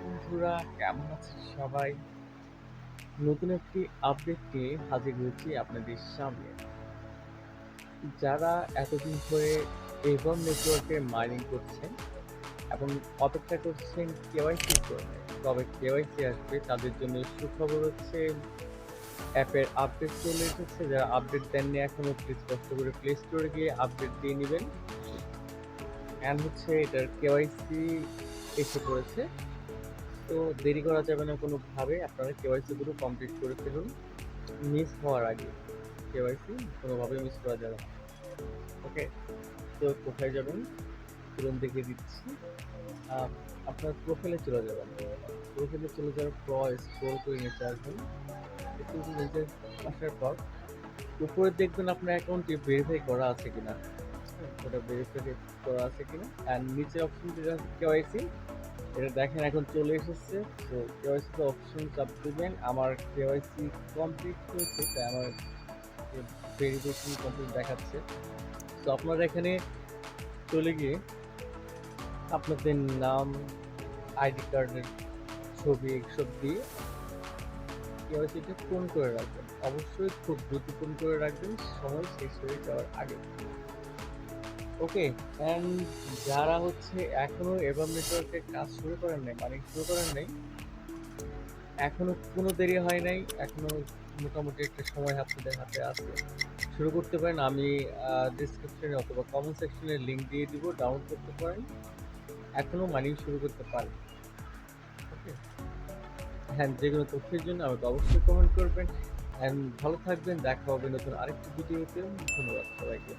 বন্ধুরা, কেমন আছেন সবাই? নতুন একটি আপডেট নিয়ে হাজির হয়েছি আপনাদের সামনে। যারা এতদিন ধরে এভন নেটওয়ার্কে মাইনিং করছেন এবং অপেক্ষা করছেন কেওয়াইসির জন্য, তবে কেওয়াইসি আসবে তাদের জন্য সুখবর হচ্ছে অ্যাপের আপডেট চলে এসেছে। যারা আপডেট দেননি এখনো, প্লিজ কষ্ট করে প্লে স্টোরে গিয়ে আপডেট দিয়ে নেবেন। অ্যান্ড হচ্ছে এটার কেওয়াইসি এসে পড়েছে। তো দেরি করা যাবে না কোনোভাবে, আপনারা কেওয়াইসি গুলো কমপ্লিট করে ফেলুন মিস হওয়ার আগে। কেওয়াইসি কোনোভাবেই মিস করা যাবে না। ওকে, তো কোথায় যাবেন চলুন দেখিয়ে দিচ্ছি। আহ, আপনার প্রোফাইলে চলে যাবেন। প্রোফাইলে চলে যাওয়ার পর স্ক্রল করে নিচে আসবেন। একটু নিচে আসার পর উপরে দেখবেন আপনার অ্যাকাউন্টটি ভেরিফাই করা আছে কিনা। ওটা ভেরিফাই করা আছে কিনা, অ্যান্ড নিচের অপশন যেটা কেওয়াইসি, এটা দেখেন এখন চলে এসেছে। তো কেওয়াইসি অপশন চাপ দিবেন। আমার কেওয়াইসি কমপ্লিট হয়েছে, তাই আমার ভেরিফিকেশন কমপ্লিট দেখাচ্ছে। তো আপনারা এখানে চলে গিয়ে আপনাদের নাম, আইডি কার্ডের ছবি এসব দিয়ে কেওয়াইসিটা পূরণ করে রাখবেন। অবশ্যই খুব দ্রুত পূরণ করে রাখবেন, সময় শেষ হয়ে যাওয়ার আগে। ওকে, অ্যান্ড যারা হচ্ছে এখনো এভার নেটওয়ার্কের কাজ শুরু করেন নাই, মানে শুরু করেন নাই, এখনো কোনো দেরি হয় নাই। এখনো মোটামুটি একটা সময় আপনাদের হাতে আছে, শুরু করতে পারেন। আমি ডিসক্রিপশনে অথবা কমেন্ট সেকশনে লিঙ্ক দিয়ে দিব, ডাউনলোড করতে পারেন। এখনো মাইনিং শুরু করতে পারেন। ওকে, হ্যাঁ, যে কোনো তথ্যের জন্য আমাকে অবশ্যই কমেন্ট করবেন। অ্যান্ড ভালো থাকবেন, দেখা হবে নতুন আরেকটি ভিডিওতে। ধন্যবাদ সবাইকে।